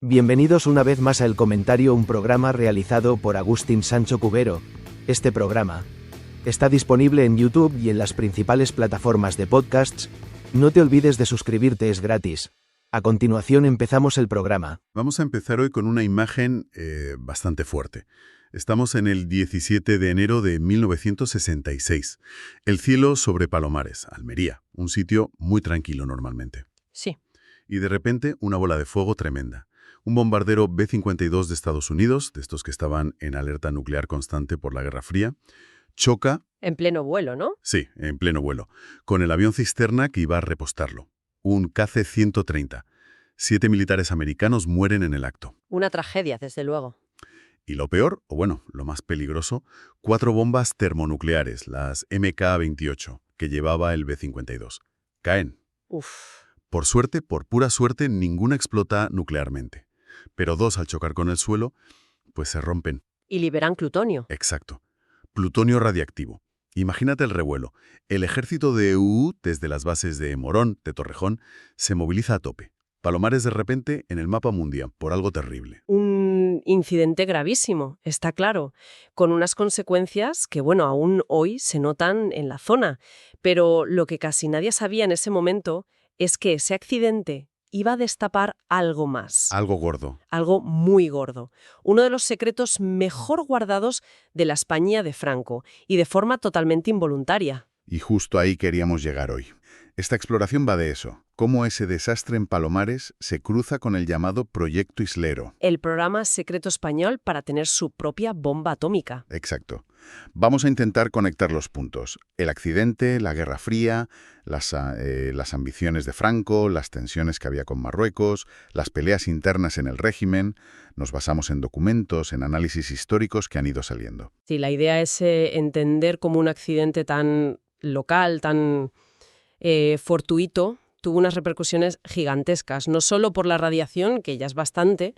Bienvenidos una vez más a El Comentario, un programa realizado por Agustín Sancho Cubero. Este programa está disponible en YouTube y en las principales plataformas de podcasts. No te olvides de suscribirte, es gratis. A continuación empezamos el programa. Vamos a empezar hoy con una imagen bastante fuerte. Estamos en el 17 de enero de 1966. El cielo sobre Palomares, Almería, un sitio muy tranquilo normalmente. Sí. Y de repente una bola de fuego tremenda. Un bombardero B-52 de Estados Unidos, de estos que estaban en alerta nuclear constante por la Guerra Fría, choca... En pleno vuelo, ¿no? Sí, en pleno vuelo, con el avión cisterna que iba a repostarlo. Un KC-130. 7 militares americanos mueren en el acto. Una tragedia, desde luego. Y lo peor, o bueno, lo más peligroso, 4 bombas termonucleares, las MK-28, que llevaba el B-52. Caen. Uf. Por suerte, por pura suerte, ninguna explota nuclearmente. Pero 2, al chocar con el suelo, pues se rompen. Y liberan plutonio. Exacto. Plutonio radiactivo. Imagínate el revuelo. El ejército de EU, desde las bases de Morón, de Torrejón, se moviliza a tope. Palomares de repente en el mapa mundial, por algo terrible. Un incidente gravísimo, está claro, con unas consecuencias que, bueno, aún hoy se notan en la zona. Pero lo que casi nadie sabía en ese momento es que ese accidente iba a destapar algo más. Algo gordo. Algo muy gordo. Uno de los secretos mejor guardados de la España de Franco, y de forma totalmente involuntaria. Y justo ahí queríamos llegar hoy. Esta exploración va de eso, cómo ese desastre en Palomares se cruza con el llamado Proyecto Islero. El programa secreto español para tener su propia bomba atómica. Exacto. Vamos a intentar conectar los puntos. El accidente, la Guerra Fría, las ambiciones de Franco, las tensiones que había con Marruecos, las peleas internas en el régimen. Nos basamos en documentos, en análisis históricos que han ido saliendo. Sí, la idea es entender cómo un accidente tan local, tan fortuito, tuvo unas repercusiones gigantescas, no solo por la radiación, que ya es bastante,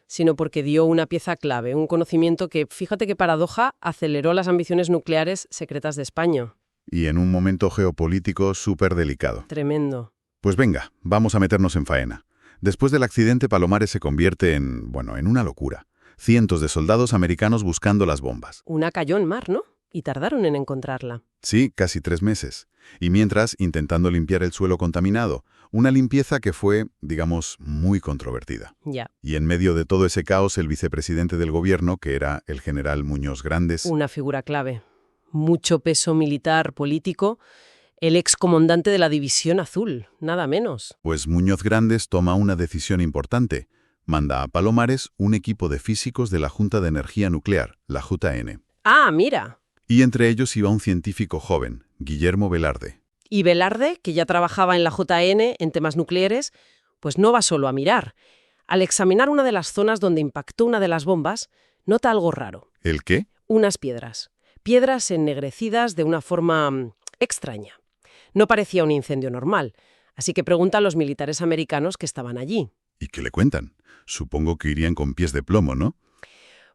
sino porque dio una pieza clave, un conocimiento que, fíjate qué paradoja, aceleró las ambiciones nucleares secretas de España. Y en un momento geopolítico súper delicado. Tremendo. Pues venga, vamos a meternos en faena. Después del accidente, Palomares se convierte en una locura. Cientos de soldados americanos buscando las bombas. Una cayó en mar, ¿no? Y tardaron en encontrarla. Sí, casi 3 meses. Y mientras, intentando limpiar el suelo contaminado. Una limpieza que fue, digamos, muy controvertida. Ya. Y en medio de todo ese caos, el vicepresidente del gobierno, que era el general Muñoz Grandes... Una figura clave. Mucho peso militar, político. El excomandante de la División Azul, nada menos. Pues Muñoz Grandes toma una decisión importante. Manda a Palomares un equipo de físicos de la Junta de Energía Nuclear, la JN. ¡Ah, mira! Y entre ellos iba un científico joven, Guillermo Velarde. Y Velarde, que ya trabajaba en la JN en temas nucleares, pues no va solo a mirar. Al examinar una de las zonas donde impactó una de las bombas, nota algo raro. ¿El qué? Unas piedras. Piedras ennegrecidas de una forma extraña. No parecía un incendio normal, así que pregunta a los militares americanos que estaban allí. ¿Y qué le cuentan? Supongo que irían con pies de plomo, ¿no?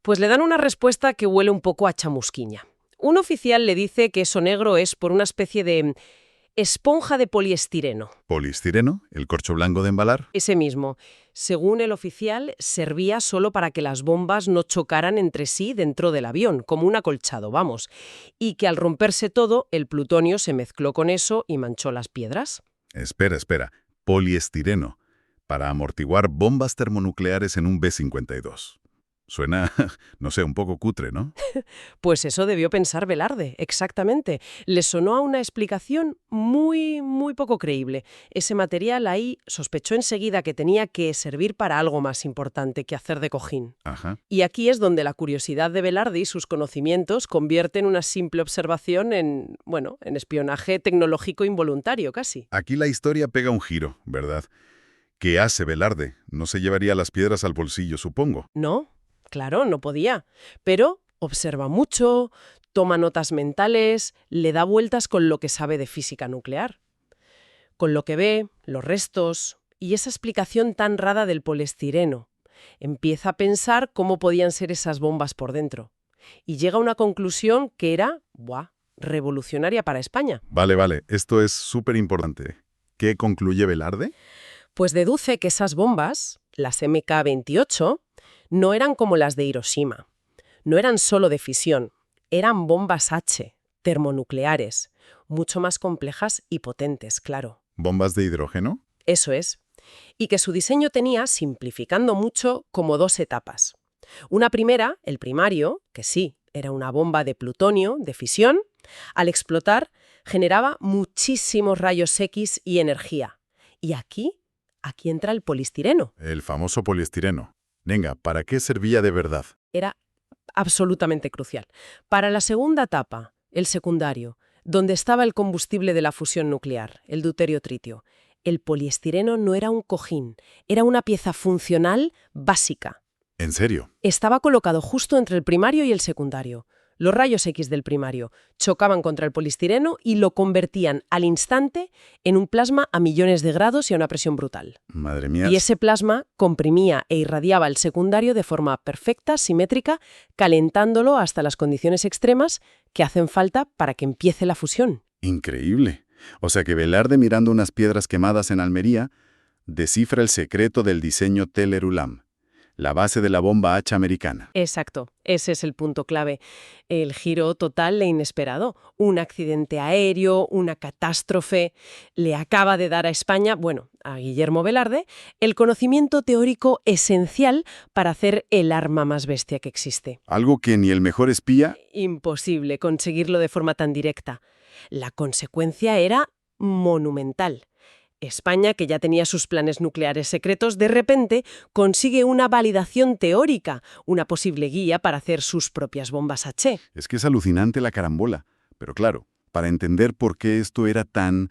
Pues le dan una respuesta que huele un poco a chamusquiña. Un oficial le dice que eso negro es por una especie de esponja de poliestireno. ¿Poliestireno? ¿El corcho blanco de embalar? Ese mismo. Según el oficial, servía solo para que las bombas no chocaran entre sí dentro del avión, como un acolchado, vamos. Y que al romperse todo, el plutonio se mezcló con eso y manchó las piedras. Espera. Poliestireno. Para amortiguar bombas termonucleares en un B-52. Suena, no sé, un poco cutre, ¿no? Pues eso debió pensar Velarde, exactamente. Le sonó a una explicación muy, muy poco creíble. Ese material ahí sospechó enseguida que tenía que servir para algo más importante que hacer de cojín. Ajá. Y aquí es donde la curiosidad de Velarde y sus conocimientos convierten una simple observación en espionaje tecnológico involuntario casi. Aquí la historia pega un giro, ¿verdad? ¿Qué hace Velarde? No se llevaría las piedras al bolsillo, supongo. ¿No? Claro, no podía. Pero observa mucho, toma notas mentales, le da vueltas con lo que sabe de física nuclear. Con lo que ve, los restos y esa explicación tan rara del poliestireno. Empieza a pensar cómo podían ser esas bombas por dentro. Y llega a una conclusión que era, revolucionaria para España. Vale, esto es súper importante. ¿Qué concluye Velarde? Pues deduce que esas bombas, las MK-28, no eran como las de Hiroshima. No eran solo de fisión, eran bombas H, termonucleares, mucho más complejas y potentes, claro. ¿Bombas de hidrógeno? Eso es. Y que su diseño tenía, simplificando mucho, como dos etapas. Una primera, el primario, que sí, era una bomba de plutonio, de fisión, al explotar generaba muchísimos rayos X y energía. Y aquí entra el poliestireno. El famoso poliestireno. Venga, ¿para qué servía de verdad? Era absolutamente crucial. Para la segunda etapa, el secundario, donde estaba el combustible de la fusión nuclear, el deuterio-tritio, el poliestireno no era un cojín, era una pieza funcional básica. ¿En serio? Estaba colocado justo entre el primario y el secundario. Los rayos X del primario chocaban contra el poliestireno y lo convertían al instante en un plasma a millones de grados y a una presión brutal. Madre mía. Y ese plasma comprimía e irradiaba el secundario de forma perfecta, simétrica, calentándolo hasta las condiciones extremas que hacen falta para que empiece la fusión. Increíble. O sea que Velarde, mirando unas piedras quemadas en Almería, descifra el secreto del diseño Teller-Ulam, la base de la bomba H americana. Exacto, ese es el punto clave. El giro total e inesperado. Un accidente aéreo, una catástrofe, le acaba de dar a España, bueno, a Guillermo Velarde, el conocimiento teórico esencial para hacer el arma más bestia que existe. Algo que ni el mejor espía... Imposible conseguirlo de forma tan directa. La consecuencia era monumental. España, que ya tenía sus planes nucleares secretos, de repente consigue una validación teórica, una posible guía para hacer sus propias bombas H. Es que es alucinante la carambola. Pero claro, para entender por qué esto era tan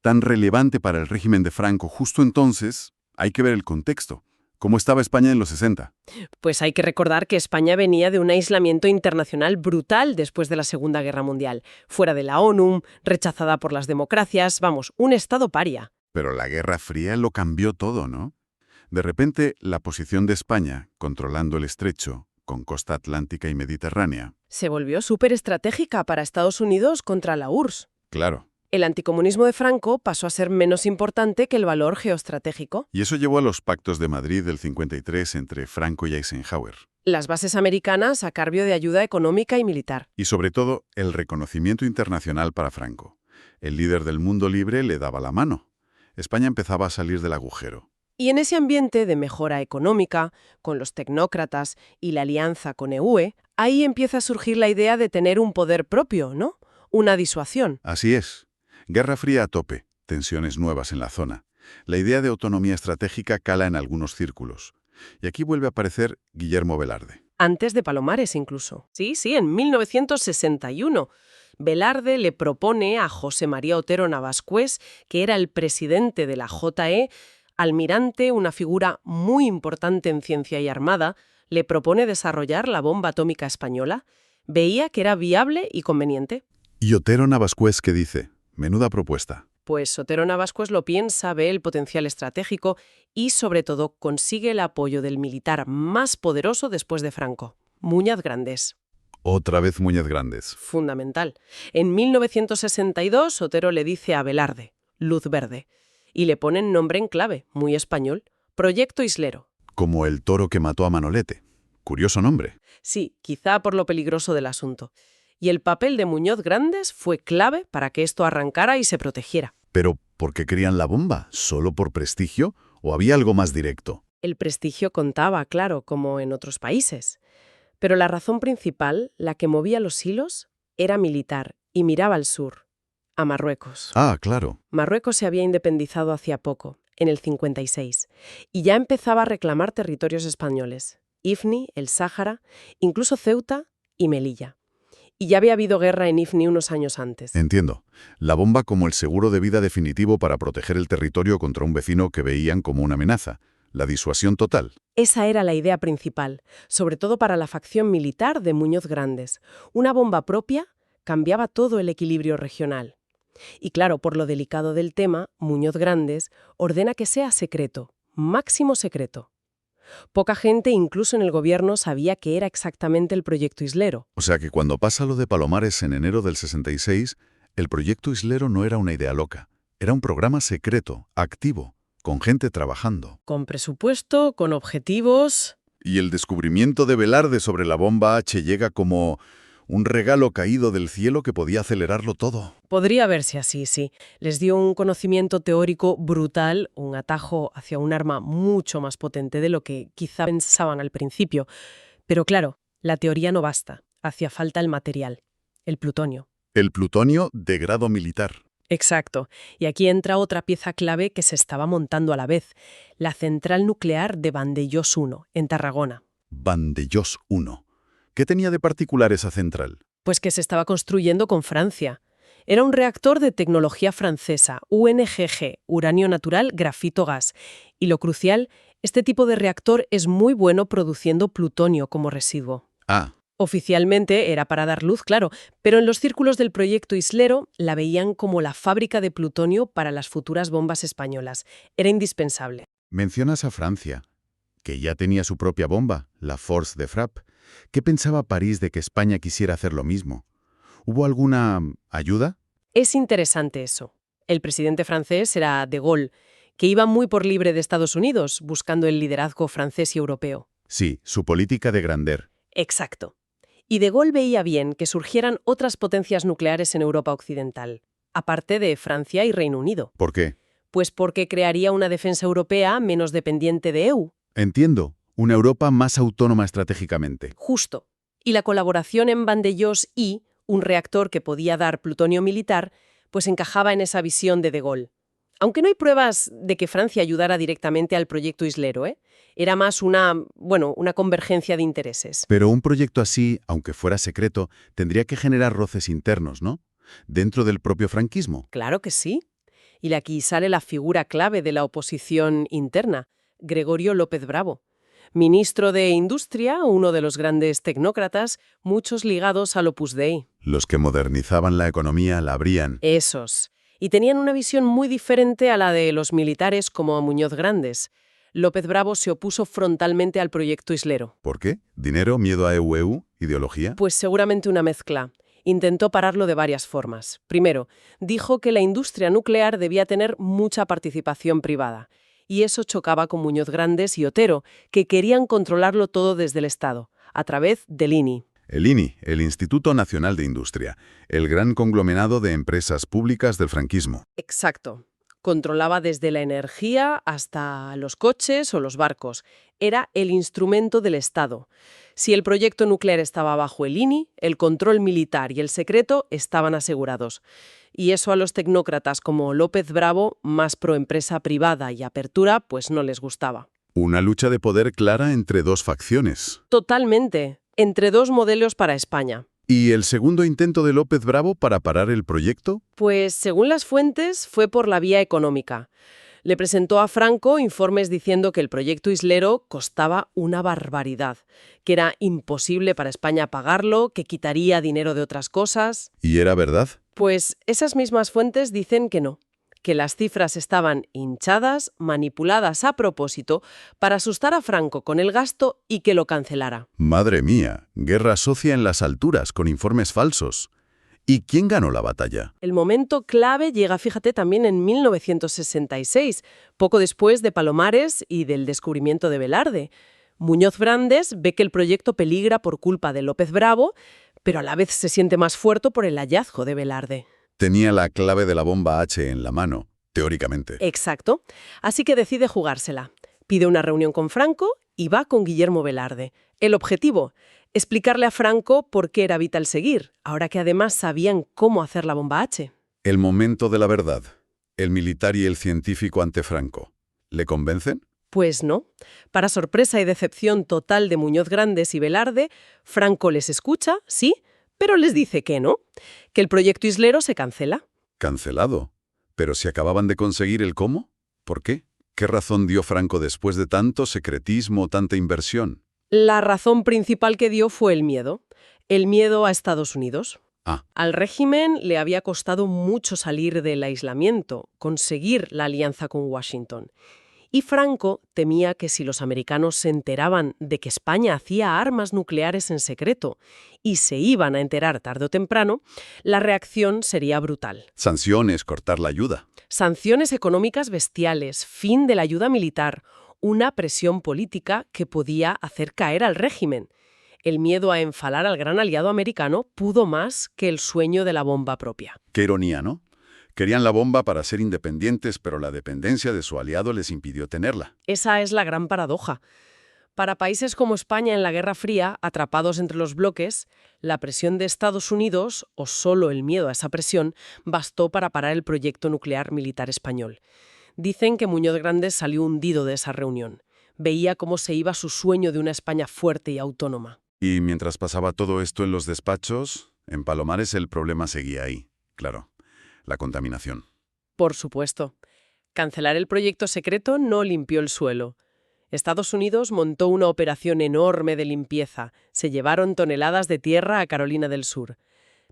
relevante para el régimen de Franco justo entonces, hay que ver el contexto. ¿Cómo estaba España en los 60? Pues hay que recordar que España venía de un aislamiento internacional brutal después de la Segunda Guerra Mundial, fuera de la ONU, rechazada por las democracias, vamos, un estado paria. Pero la Guerra Fría lo cambió todo, ¿no? De repente, la posición de España, controlando el estrecho, con costa atlántica y mediterránea... Se volvió súper estratégica para Estados Unidos contra la URSS. Claro. El anticomunismo de Franco pasó a ser menos importante que el valor geoestratégico. Y eso llevó a los pactos de Madrid del 53 entre Franco y Eisenhower. Las bases americanas a cambio de ayuda económica y militar. Y sobre todo, el reconocimiento internacional para Franco. El líder del mundo libre le daba la mano. España empezaba a salir del agujero. Y en ese ambiente de mejora económica, con los tecnócratas y la alianza con EUE, ahí empieza a surgir la idea de tener un poder propio, ¿no? Una disuasión. Así es. Guerra Fría a tope, tensiones nuevas en la zona. La idea de autonomía estratégica cala en algunos círculos. Y aquí vuelve a aparecer Guillermo Velarde. Antes de Palomares incluso. Sí, en 1961. Velarde le propone a José María Otero Navascués, que era el presidente de la JE, almirante, una figura muy importante en ciencia y armada, le propone desarrollar la bomba atómica española. Veía que era viable y conveniente. ¿Y Otero Navascués qué dice? Menuda propuesta. Pues Otero Navascués lo piensa, ve el potencial estratégico y, sobre todo, consigue el apoyo del militar más poderoso después de Franco, Muñoz Grandes. Otra vez Muñoz Grandes. Fundamental. En 1962, Otero le dice a Velarde, luz verde, y le ponen nombre en clave, muy español, Proyecto Islero. Como el toro que mató a Manolete. Curioso nombre. Sí, quizá por lo peligroso del asunto. Y el papel de Muñoz Grandes fue clave para que esto arrancara y se protegiera. ¿Pero por qué querían la bomba? ¿Solo por prestigio? ¿O había algo más directo? El prestigio contaba, claro, como en otros países. Pero la razón principal, la que movía los hilos, era militar y miraba al sur, a Marruecos. Ah, claro. Marruecos se había independizado hacía poco, en el 56, y ya empezaba a reclamar territorios españoles. Ifni, el Sáhara, incluso Ceuta y Melilla. Y ya había habido guerra en Ifni unos años antes. Entiendo. La bomba como el seguro de vida definitivo para proteger el territorio contra un vecino que veían como una amenaza. La disuasión total. Esa era la idea principal, sobre todo para la facción militar de Muñoz Grandes. Una bomba propia cambiaba todo el equilibrio regional. Y claro, por lo delicado del tema, Muñoz Grandes ordena que sea secreto, máximo secreto. Poca gente, incluso en el gobierno, sabía qué era exactamente el proyecto Islero. O sea que cuando pasa lo de Palomares en enero del 66, el proyecto Islero no era una idea loca. Era un programa secreto, activo, con gente trabajando. Con presupuesto, con objetivos. Y el descubrimiento de Velarde sobre la bomba H llega como un regalo caído del cielo que podía acelerarlo todo. Podría verse así, sí. Les dio un conocimiento teórico brutal, un atajo hacia un arma mucho más potente de lo que quizá pensaban al principio. Pero claro, la teoría no basta. Hacía falta el material, el plutonio. El plutonio de grado militar. Exacto. Y aquí entra otra pieza clave que se estaba montando a la vez, la central nuclear de Vandellós 1, en Tarragona. Vandellós 1. ¿Qué tenía de particular esa central? Pues que se estaba construyendo con Francia. Era un reactor de tecnología francesa, UNGG, uranio natural, grafito gas. Y lo crucial, este tipo de reactor es muy bueno produciendo plutonio como residuo. Ah, Oficialmente era para dar luz, claro, pero en los círculos del proyecto Islero la veían como la fábrica de plutonio para las futuras bombas españolas. Era indispensable. mencionas a Francia, que ya tenía su propia bomba, la Force de Frappe. ¿Qué pensaba París de que España quisiera hacer lo mismo? ¿Hubo alguna ayuda? Es interesante eso. El presidente francés era de Gaulle, que iba muy por libre de Estados Unidos, buscando el liderazgo francés y europeo. Sí, su política de grandeur. Exacto. Y de Gaulle veía bien que surgieran otras potencias nucleares en Europa occidental, aparte de Francia y Reino Unido. ¿Por qué? Pues porque crearía una defensa europea menos dependiente de EU. Entiendo, una Europa más autónoma estratégicamente. Justo. Y la colaboración en Vandellós y un reactor que podía dar plutonio militar, pues encajaba en esa visión de Gaulle. Aunque no hay pruebas de que Francia ayudara directamente al proyecto Islero, Era más una convergencia de intereses. Pero un proyecto así, aunque fuera secreto, tendría que generar roces internos, ¿no? Dentro del propio franquismo. Claro que sí. Y aquí sale la figura clave de la oposición interna, Gregorio López Bravo. Ministro de Industria, uno de los grandes tecnócratas, muchos ligados al Opus Dei. Los que modernizaban la economía la abrían. Esos. Y tenían una visión muy diferente a la de los militares como a Muñoz Grandes. López Bravo se opuso frontalmente al proyecto Islero. ¿Por qué? ¿Dinero, miedo a EU, ideología? Pues seguramente una mezcla. Intentó pararlo de varias formas. Primero, dijo que la industria nuclear debía tener mucha participación privada. Y eso chocaba con Muñoz Grandes y Otero, que querían controlarlo todo desde el Estado, a través del INI. El INI, el Instituto Nacional de Industria, el gran conglomerado de empresas públicas del franquismo. Exacto. Controlaba desde la energía hasta los coches o los barcos. Era el instrumento del Estado. Si el proyecto nuclear estaba bajo el INI, el control militar y el secreto estaban asegurados. Y eso a los tecnócratas como López Bravo, más pro empresa privada y apertura, pues no les gustaba. Una lucha de poder clara entre dos facciones. Totalmente. Entre dos modelos para España. ¿Y el segundo intento de López Bravo para parar el proyecto? Pues, según las fuentes, fue por la vía económica. Le presentó a Franco informes diciendo que el proyecto Islero costaba una barbaridad, que era imposible para España pagarlo, que quitaría dinero de otras cosas. ¿Y era verdad? Pues esas mismas fuentes dicen que no, que las cifras estaban hinchadas, manipuladas a propósito, para asustar a Franco con el gasto y que lo cancelara. Madre mía, guerra socia en las alturas con informes falsos. ¿Y quién ganó la batalla? El momento clave llega, fíjate, también en 1966, poco después de Palomares y del descubrimiento de Velarde. Muñoz Grandes ve que el proyecto peligra por culpa de López Bravo, pero a la vez se siente más fuerte por el hallazgo de Velarde. Tenía la clave de la bomba H en la mano, teóricamente. Exacto. Así que decide jugársela. Pide una reunión con Franco y va con Guillermo Velarde. El objetivo, explicarle a Franco por qué era vital seguir, ahora que además sabían cómo hacer la bomba H. El momento de la verdad. El militar y el científico ante Franco. ¿Le convencen? Pues no. Para sorpresa y decepción total de Muñoz Grandes y Velarde, Franco les escucha, sí, pero les dice que no, que el proyecto Islero se cancela. Cancelado. ¿Pero si acababan de conseguir el cómo? ¿Por qué? ¿Qué razón dio Franco después de tanto secretismo, tanta inversión? La razón principal que dio fue el miedo a Estados Unidos. Al régimen le había costado mucho salir del aislamiento, conseguir la alianza con Washington. Y Franco temía que si los americanos se enteraban de que España hacía armas nucleares en secreto y se iban a enterar tarde o temprano, la reacción sería brutal. Sanciones, cortar la ayuda. Sanciones económicas bestiales, fin de la ayuda militar, una presión política que podía hacer caer al régimen. El miedo a enfalar al gran aliado americano pudo más que el sueño de la bomba propia. Qué ironía, ¿no? Querían la bomba para ser independientes, pero la dependencia de su aliado les impidió tenerla. Esa es la gran paradoja. Para países como España en la Guerra Fría, atrapados entre los bloques, la presión de Estados Unidos, o solo el miedo a esa presión, bastó para parar el proyecto nuclear militar español. Dicen que Muñoz Grandes salió hundido de esa reunión. Veía cómo se iba su sueño de una España fuerte y autónoma. Y mientras pasaba todo esto en los despachos, en Palomares el problema seguía ahí, claro, la contaminación. Por supuesto. Cancelar el proyecto secreto no limpió el suelo. Estados Unidos montó una operación enorme de limpieza. Se llevaron toneladas de tierra a Carolina del Sur.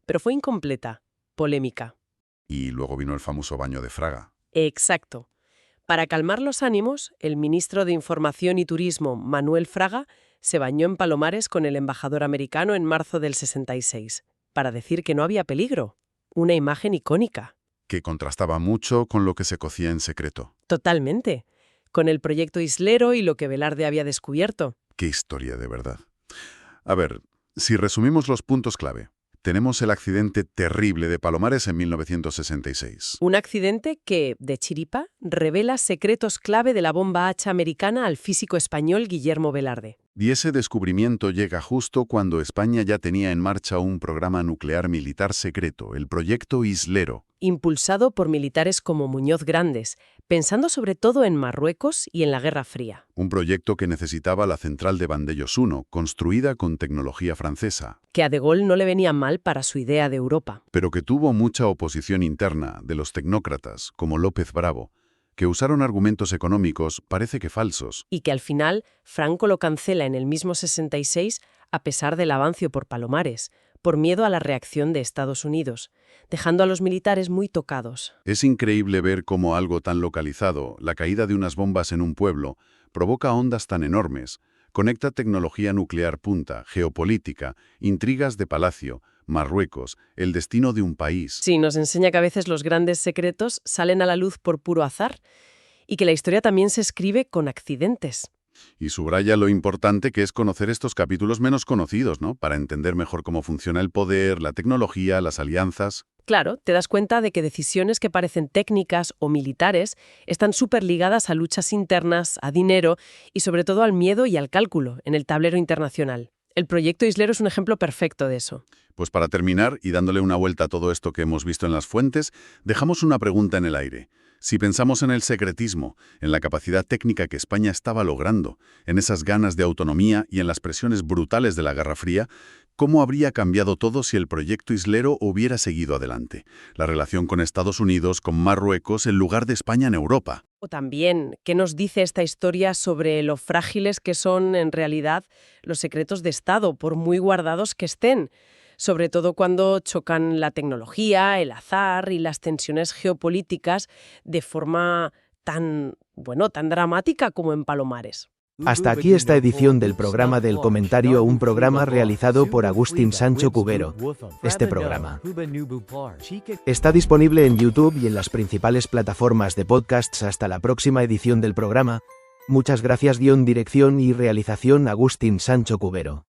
Pero fue incompleta, polémica. Y luego vino el famoso baño de Fraga. Exacto. Para calmar los ánimos, el ministro de Información y Turismo, Manuel Fraga, se bañó en Palomares con el embajador americano en marzo del 66, para decir que no había peligro. Una imagen icónica. Que contrastaba mucho con lo que se cocía en secreto. Totalmente. Con el proyecto Islero y lo que Velarde había descubierto. Qué historia, de verdad. A ver, si resumimos los puntos clave. Tenemos el accidente terrible de Palomares en 1966. Un accidente que, de chiripa, revela secretos clave de la bomba H americana al físico español Guillermo Velarde. Y ese descubrimiento llega justo cuando España ya tenía en marcha un programa nuclear militar secreto, el proyecto Islero. Impulsado por militares como Muñoz Grandes, pensando sobre todo en Marruecos y en la Guerra Fría. Un proyecto que necesitaba la central de Vandellós 1, construida con tecnología francesa. Que a De Gaulle no le venía mal para su idea de Europa. Pero que tuvo mucha oposición interna de los tecnócratas, como López Bravo, que usaron argumentos económicos, parece que falsos. Y que al final Franco lo cancela en el mismo 66 a pesar del avance por Palomares, por miedo a la reacción de Estados Unidos, dejando a los militares muy tocados. Es increíble ver cómo algo tan localizado, la caída de unas bombas en un pueblo, provoca ondas tan enormes, conecta tecnología nuclear punta, geopolítica, intrigas de palacio, Marruecos, el destino de un país. Sí, nos enseña que a veces los grandes secretos salen a la luz por puro azar y que la historia también se escribe con accidentes. Y subraya lo importante que es conocer estos capítulos menos conocidos, ¿no? Para entender mejor cómo funciona el poder, la tecnología, las alianzas. Claro, te das cuenta de que decisiones que parecen técnicas o militares están súper ligadas a luchas internas, a dinero y sobre todo al miedo y al cálculo en el tablero internacional. El proyecto Islero es un ejemplo perfecto de eso. Pues para terminar, y dándole una vuelta a todo esto que hemos visto en las fuentes, dejamos una pregunta en el aire. Si pensamos en el secretismo, en la capacidad técnica que España estaba logrando, en esas ganas de autonomía y en las presiones brutales de la Guerra Fría, ¿cómo habría cambiado todo si el proyecto Islero hubiera seguido adelante? La relación con Estados Unidos, con Marruecos, el lugar de España en Europa. O también, ¿qué nos dice esta historia sobre lo frágiles que son en realidad los secretos de Estado, por muy guardados que estén? Sobre todo cuando chocan la tecnología, el azar y las tensiones geopolíticas de forma tan dramática como en Palomares. Hasta aquí esta edición del programa del comentario, un programa realizado por Agustín Sancho Cubero. Este programa está disponible en YouTube y en las principales plataformas de podcasts. Hasta la próxima edición del programa. Muchas gracias. Dirección y realización Agustín Sancho Cubero.